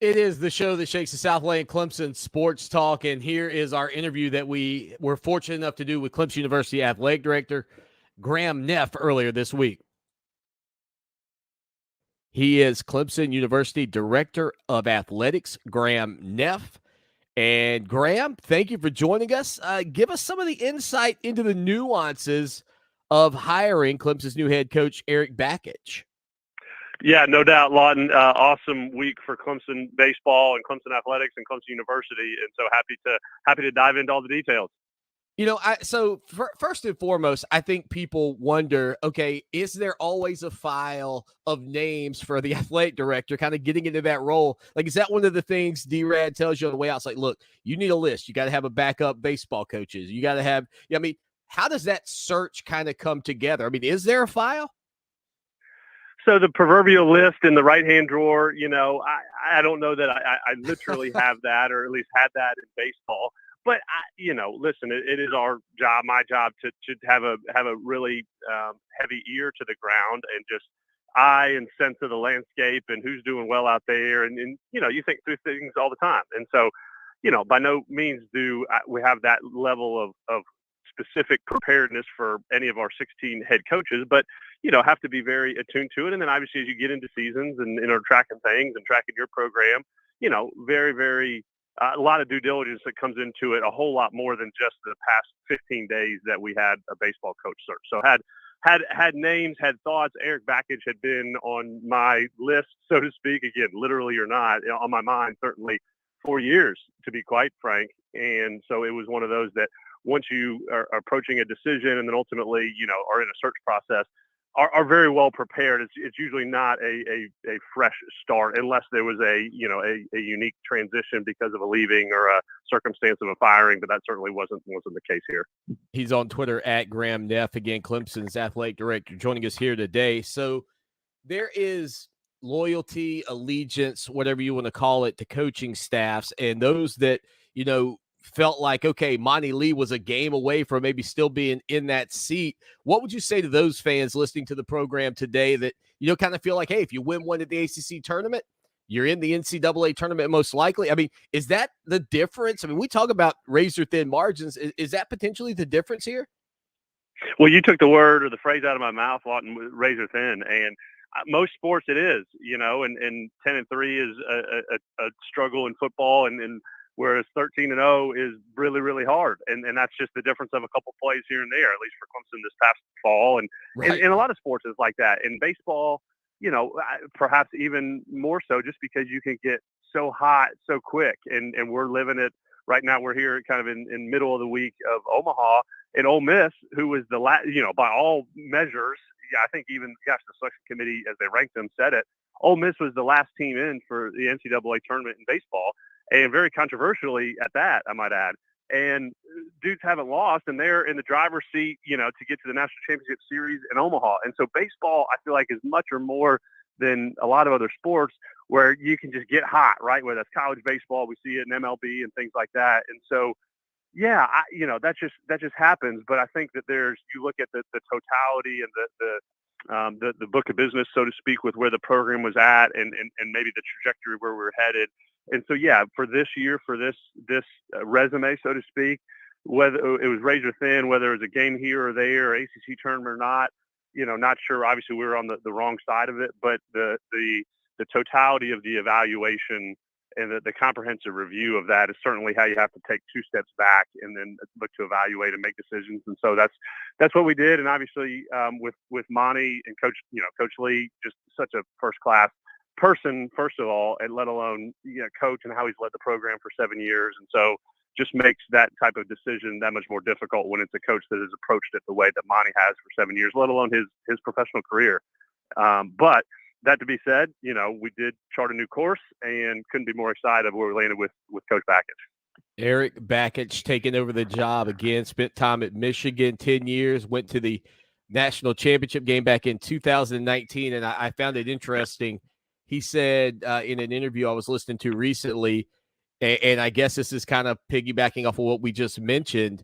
It is the show that shakes the Southland Clemson sports talk, and here is our interview that we were fortunate enough to do with Clemson University Athletic Director Graham Neff earlier this week. He is Clemson University Director of Athletics, Graham Neff. And Graham, thank you for joining us. Give us some of the insight into the nuances of hiring Clemson's new head coach, Erik Bakich. Yeah, no doubt, Lawton. Awesome week for Clemson baseball and Clemson athletics and Clemson University, and so happy to dive into all the details. You know, first and foremost, I think people wonder, okay, is there always a file of names for the athletic director kind of getting into that role? Like, is that one of the things D-Rad tells you on the way out? It's like, look, you need a list. You got to have a backup baseball coaches. You got to have, I mean, how does that search kind of come together? I mean, is there a file? So the proverbial list in the right-hand drawer, you know, I don't know that I literally have that, or at least had that in baseball. But listen, it is our job, my job, to have a really heavy ear to the ground and just eye and sense of the landscape and who's doing well out there. And you think through things all the time. And so, by no means do we have that level of specific preparedness for any of our 16 head coaches, but have to be very attuned to it. And then obviously as you get into seasons and tracking things and tracking your program, very, very a lot of due diligence that comes into it, a whole lot more than just the past 15 days that we had a baseball coach search. So had names, had thoughts. Erik Bakich had been on my list, so to speak, again, literally or not, on my mind certainly for years, to be quite frank. And so it was one of those that once you are approaching a decision and then ultimately, are in a search process, are very well prepared. It's usually not a fresh start unless there was a unique transition because of a leaving or a circumstance of a firing, but that certainly wasn't the case here. He's on Twitter at Graham Neff, again, Clemson's athletic director, joining us here today. So there is loyalty, allegiance, whatever you want to call it, to coaching staffs, and those that, felt like, okay, Monty Lee was a game away from maybe still being in that seat. What would you say to those fans listening to the program today that, kind of feel like, hey, if you win one at the ACC tournament, you're in the NCAA tournament most likely? I mean, is that the difference? I mean, we talk about razor-thin margins. Is that potentially the difference here? Well, you took the word or the phrase out of my mouth, Lawton, razor-thin, and most sports it is, and 10-3 is a struggle in football, and whereas 13-0 is really, really hard. And that's just the difference of a couple plays here and there, at least for Clemson this past fall. And, right. and a lot of sports is like that. In baseball, perhaps even more so just because you can get so hot so quick. And we're living it right now. We're here kind of in middle of the week of Omaha, and Ole Miss, who was the last, by all measures, I think even, the selection committee, as they ranked them, said it. Ole Miss was the last team in for the NCAA tournament in baseball. And very controversially at that, I might add. And dudes haven't lost, and they're in the driver's seat, to get to the National Championship Series in Omaha. And so baseball, I feel like, is much or more than a lot of other sports where you can just get hot, right? Whether that's college baseball, we see it in MLB and things like that. And so, yeah, that just happens. But I think that you look at the totality and the book of business, so to speak, with where the program was at and maybe the trajectory where we're headed. And so, yeah, for this year, for this resume, so to speak, whether it was razor thin, whether it was a game here or there, or ACC tournament or not, not sure. Obviously, we were on the wrong side of it, but the totality of the evaluation and the comprehensive review of that is certainly how you have to take two steps back and then look to evaluate and make decisions. And so that's what we did. And obviously, with Monty and Coach Lee, just such a first class person, first of all, and let alone coach and how he's led the program for 7 years. And so just makes that type of decision that much more difficult when it's a coach that has approached it the way that Monty has for 7 years, let alone his professional career. But that to be said, we did chart a new course and couldn't be more excited where we landed with Coach Bakich. Erik Bakich taking over the job again, spent time at Michigan, 10 years, went to the national championship game back in 2019. And I found it interesting. He said in an interview I was listening to recently, and I guess this is kind of piggybacking off of what we just mentioned,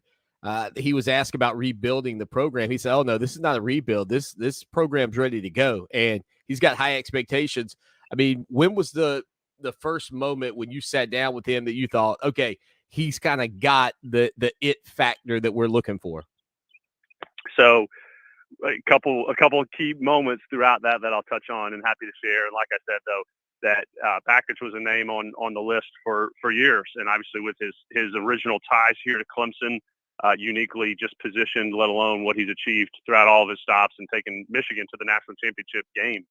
he was asked about rebuilding the program. He said, oh, no, this is not a rebuild. This program's ready to go, and he's got high expectations. I mean, when was the the first moment when you sat down with him that you thought, okay, he's kind of got the it factor that we're looking for? So a couple of key moments throughout that I'll touch on and happy to share. And like I said, though, that Bakich was a name on the list for years, and obviously with his original ties here to Clemson, uniquely just positioned, let alone what he's achieved throughout all of his stops and taking Michigan to the national championship game.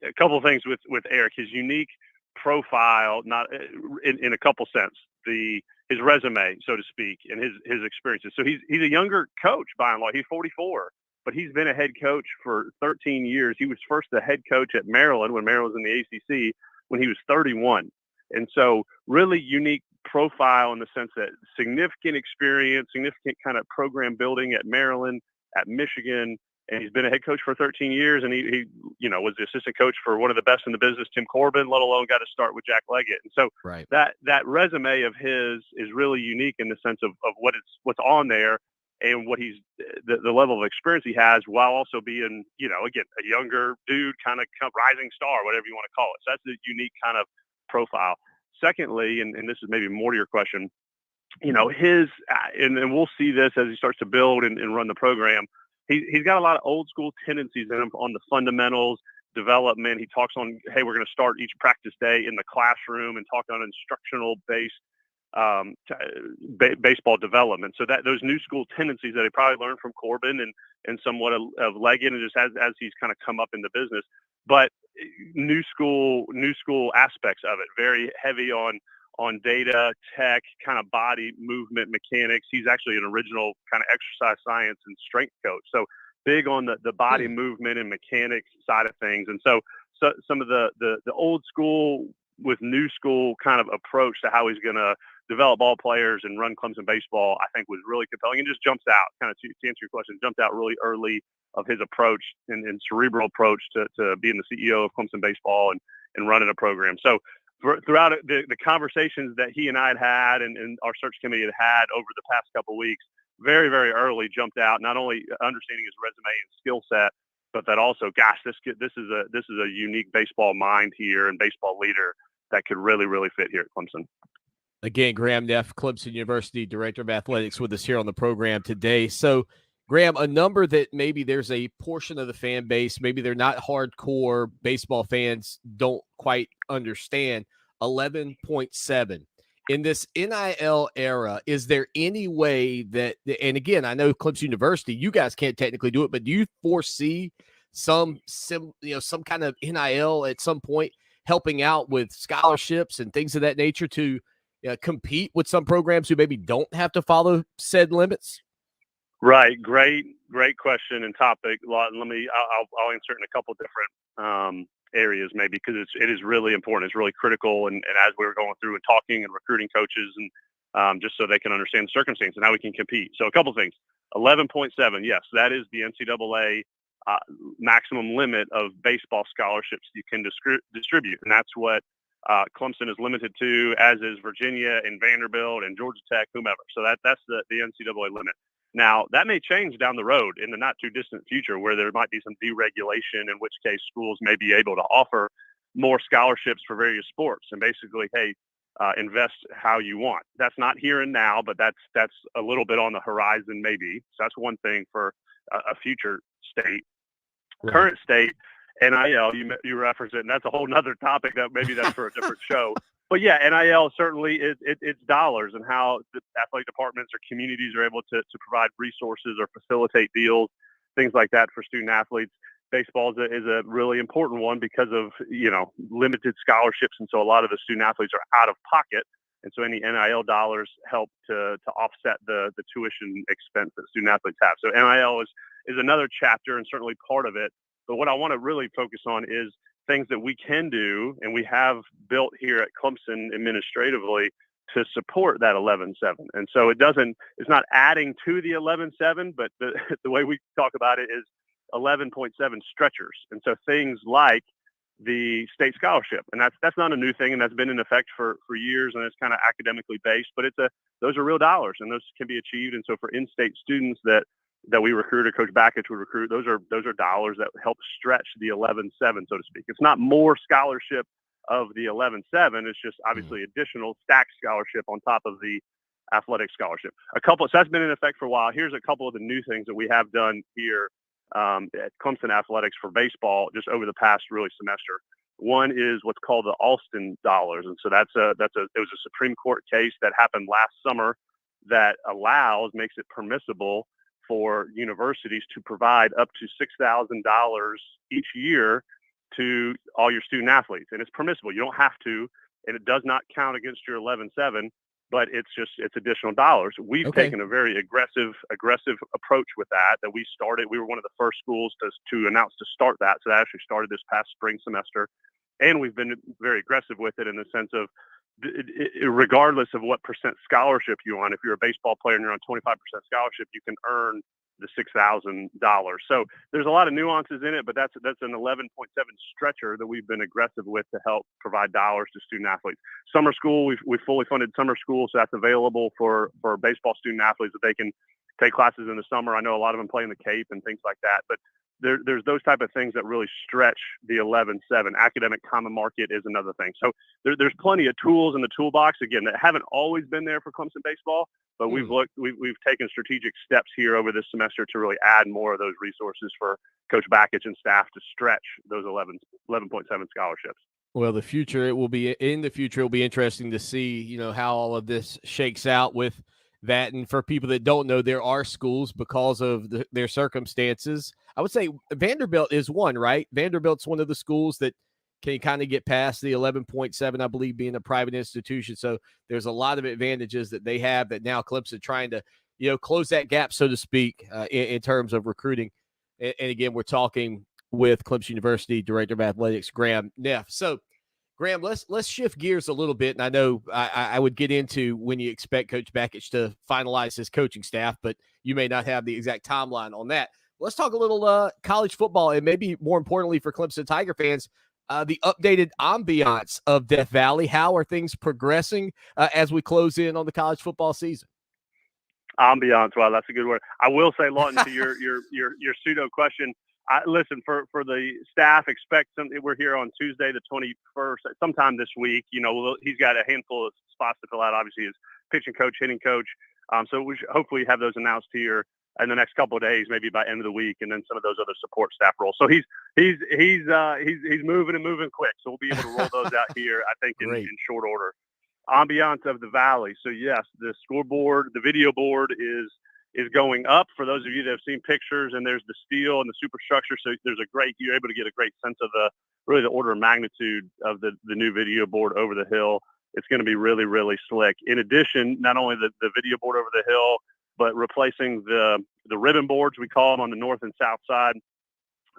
A couple of things with Erik, his unique profile, not in a couple sense, his resume, so to speak, and his experiences. So he's a younger coach by and large. He's 44. But he's been a head coach for 13 years. He was first the head coach at Maryland when Maryland was in the ACC when he was 31. And so really unique profile in the sense that significant experience, significant kind of program building at Maryland, at Michigan, and he's been a head coach for 13 years. And he was the assistant coach for one of the best in the business, Tim Corbin, let alone got to start with Jack Leggett. And so that resume of his is really unique in the sense of what's on there. And what he's the level of experience he has, while also being, again, a younger dude, kind of rising star, whatever you want to call it. So that's a unique kind of profile. Secondly, and this is maybe more to your question, his and we'll see this as he starts to build and run the program. He's got a lot of old school tendencies in him on the fundamentals, development. He talks on, hey, we're going to start each practice day in the classroom and talk on instructional based baseball development. So that those new school tendencies that he probably learned from Corbin and somewhat of Leggett, and just as he's kind of come up in the business, but new school aspects of it, very heavy on data, tech, kind of body movement mechanics. He's actually an original kind of exercise science and strength coach. So big on the body movement and mechanics side of things. And so some of the old school with new school kind of approach to how he's going to develop ball players and run Clemson baseball, I think was really compelling and just jumps out, kind of to answer your question, jumped out really early of his approach and cerebral approach to being the CEO of Clemson baseball and running a program. So throughout the conversations that he and I had and our search committee had over the past couple of weeks, very, very early jumped out, not only understanding his resume and skill set, but that also, gosh, this is a unique baseball mind here and baseball leader that could really, really fit here at Clemson. Again, Graham Neff, Clemson University Director of Athletics, with us here on the program today. So, Graham, a number that maybe there's a portion of the fan base, maybe they're not hardcore baseball fans, don't quite understand, 11.7. In this NIL era, is there any way that, and again, I know Clemson University, you guys can't technically do it, but do you foresee some kind of NIL at some point helping out with scholarships and things of that nature to compete with some programs who maybe don't have to follow said limits? Right. Great question and topic. I'll answer it in a couple different areas maybe, because it is really important. It's really critical. And as we were going through and talking and recruiting coaches and just so they can understand the circumstances and how we can compete. So a couple things. 11.7. Yes, that is the NCAA maximum limit of baseball scholarships you can distribute. And that's what Clemson is limited to, as is Virginia and Vanderbilt and Georgia Tech, whomever. So that's the NCAA limit. Now, that may change down the road in the not too distant future, where there might be some deregulation, in which case schools may be able to offer more scholarships for various sports and basically, hey, invest how you want. That's not here and now, but that's a little bit on the horizon maybe. So that's one thing for a future state. Right. Current state, NIL, you reference it, and that's a whole nother topic that maybe that's for a different show. But yeah, NIL certainly it's dollars, and how the athletic departments or communities are able to provide resources or facilitate deals, things like that for student athletes. Baseball is a really important one because of limited scholarships, and so a lot of the student athletes are out of pocket, and so any NIL dollars help to offset the tuition expense that student athletes have. So NIL is another chapter and certainly part of it. But what I want to really focus on is things that we can do and we have built here at Clemson administratively to support that 11.7. And so it's not adding to the 11.7, but the way we talk about it is 11.7 stretchers. And so things like the state scholarship, and that's not a new thing, and that's been in effect for years, and it's kind of academically based, but those are real dollars, and those can be achieved. And so for in-state students that we recruit, or Coach Bakich would recruit, those are dollars that help stretch the 11.7, so to speak. It's not more scholarship of the 11-7. It's just obviously additional stacked scholarship on top of the athletic scholarship. So that's been in effect for a while. Here's a couple of the new things that we have done here at Clemson Athletics for baseball just over the past really semester. One is what's called the Alston dollars. And so it was a Supreme Court case that happened last summer that makes it permissible for universities to provide up to $6,000 each year to all your student athletes. And it's permissible. You don't have to, and it does not count against your 11-7, but it's additional dollars. We've taken a very aggressive approach with that we started. We were one of the first schools to announce to start that. So that actually started this past spring semester. And we've been very aggressive with it in the sense of, regardless of what percent scholarship you're on, if you're a baseball player and you're on 25% scholarship, you can earn the $6,000. So there's a lot of nuances in it, but that's an 11.7 stretcher that we've been aggressive with to help provide dollars to student athletes. Summer school, we've fully funded summer school, so that's available for baseball student athletes that they can take classes in the summer. I know a lot of them play in the Cape and things like that, but there's those type of things that really stretch the 11-7. Academic common market is another thing. So there's plenty of tools in the toolbox, again, that haven't always been there for Clemson baseball, but we've taken strategic steps here over this semester to really add more of those resources for Coach Bakich and staff to stretch those 11.7 scholarships. Well, in the future, it will be interesting to see, how all of this shakes out with that. And for people that don't know, there are schools, because of their circumstances, I would say Vanderbilt is one, right? Vanderbilt's one of the schools that can kind of get past the 11.7, I believe, being a private institution. So there's a lot of advantages that they have that now Clemson trying to, close that gap, so to speak, in terms of recruiting. And again, we're talking with Clemson University Director of Athletics, Graham Neff. So, Graham, let's shift gears a little bit. And I know I would get into when you expect Coach Bakich to finalize his coaching staff, but you may not have the exact timeline on that. Let's talk a little college football, and maybe more importantly for Clemson Tiger fans, the updated ambiance of Death Valley. How are things progressing as we close in on the college football season? Ambiance, wow, that's a good word. I will say, Lawton, to your pseudo question, listen, for the staff, expect something. We're here on Tuesday, the 21st, sometime this week. He's got a handful of spots to fill out. Obviously, his pitching coach, hitting coach. So we should hopefully have those announced here in the next couple of days, maybe by end of the week, and then some of those other support staff roles. So he's moving and moving quick. So we'll be able to roll those out here, I think, in short order. Ambiance of the Valley. So yes, the scoreboard, the video board is going up for those of you that have seen pictures, and there's the steel and the superstructure. So you're able to get a great sense of the order of magnitude of the new video board over the hill. It's going to be really, really slick. In addition, not only the video board over the hill, but replacing the ribbon boards, we call them, on the north and south side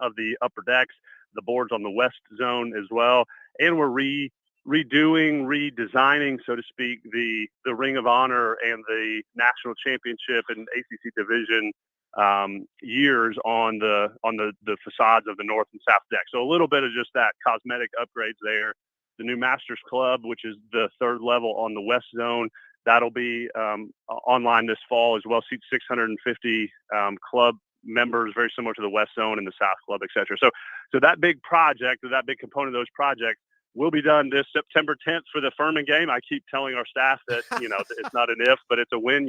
of the upper decks, the boards on the west zone as well. And we're redesigning, so to speak, the Ring of Honor and the National Championship and ACC Division years on the facades of the north and south deck. So a little bit of just that cosmetic upgrades there. The new Masters Club, which is the third level on the west zone, that'll be online this fall as well. Seats 650 club members, very similar to the west zone and the south club, et cetera. So that big project, or that big component of those projects, will be done this September 10th for the Furman game. I keep telling our staff that, it's not an if, but it's a when.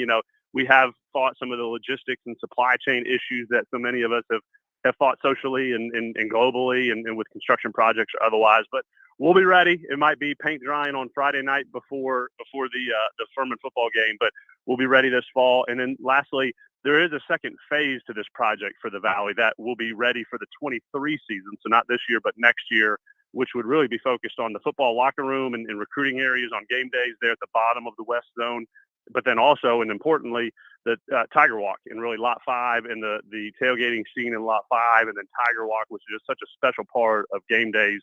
We have fought some of the logistics and supply chain issues that so many of us have fought socially and globally and with construction projects or otherwise. But we'll be ready. It might be paint drying on Friday night before the Furman football game, but we'll be ready this fall. And then lastly, there is a second phase to this project for the Valley that will be ready for the 23 season. So not this year, but next year, which would really be focused on the football locker room and recruiting areas on game days there at the bottom of the west zone. But then also, and importantly, the Tiger Walk in really Lot 5 and the tailgating scene in Lot 5, and then Tiger Walk, which is just such a special part of game days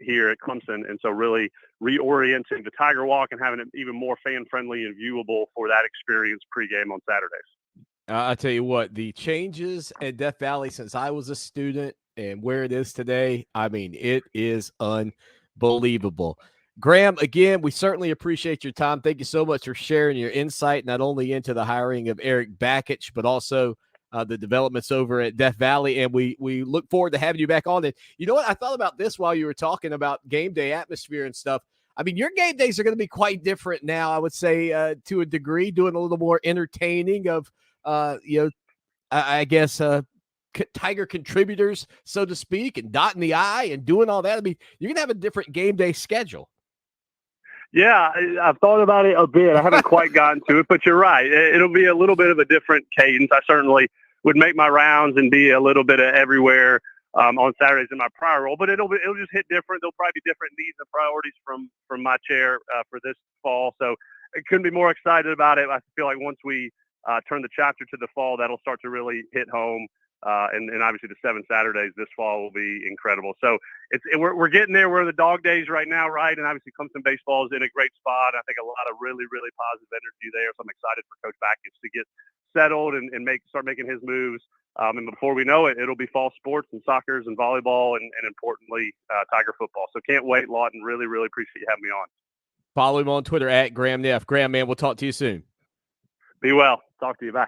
here at Clemson. And so really reorienting the Tiger Walk and having it even more fan-friendly and viewable for that experience pregame on Saturdays. I tell you what, the changes at Death Valley since I was a student and where it is today, I mean, it is unbelievable. Graham, again, we certainly appreciate your time. Thank you so much for sharing your insight, not only into the hiring of Erik Bakich, but also the developments over at Death Valley, and we look forward to having you back on it. You know what? I thought about this while you were talking about game day atmosphere and stuff. I mean, your game days are going to be quite different now, I would say, to a degree, doing a little more entertaining of, I guess, Tiger contributors, so to speak, and dotting the I and doing all that. I mean, you're going to have a different game day schedule. Yeah, I've thought about it a bit. I haven't quite gotten to it, but you're right. It'll be a little bit of a different cadence. I certainly would make my rounds and be a little bit of everywhere on Saturdays in my prior role, but it'll just hit different. There'll probably be different needs and priorities from my chair for this fall. So I couldn't be more excited about it. I feel like once we turn the chapter to the fall, that'll start to really hit home. And obviously the 7 Saturdays this fall will be incredible. So we're getting there. We're in the dog days right now, right? And obviously Clemson baseball is in a great spot. I think a lot of really, really positive energy there. So I'm excited for Coach Bakich to get settled and start making his moves. And before we know it, it'll be fall sports and soccer and volleyball and importantly, Tiger football. So can't wait, Lawton. Really, really appreciate you having me on. Follow him on Twitter at Graham Neff. Graham, man, we'll talk to you soon. Be well. Talk to you. Bye.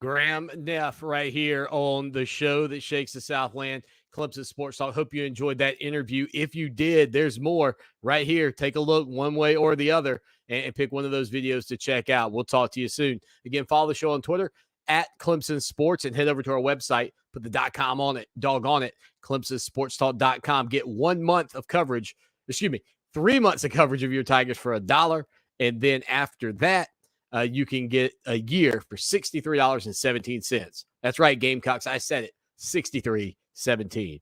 Graham Neff right here on the show that shakes the Southland, Clemson Sports Talk. Hope you enjoyed that interview. If you did, there's more right here. Take a look one way or the other and pick one of those videos to check out. We'll talk to you soon. Again, follow the show on Twitter at Clemson Sports and head over to our website. Put the .com on it, doggone it, ClemsonSportsTalk.com. Get 1 month of coverage, 3 months of coverage of your Tigers for $1. And then after that, you can get a year for $63.17. That's right, Gamecocks. I said it, $63.17.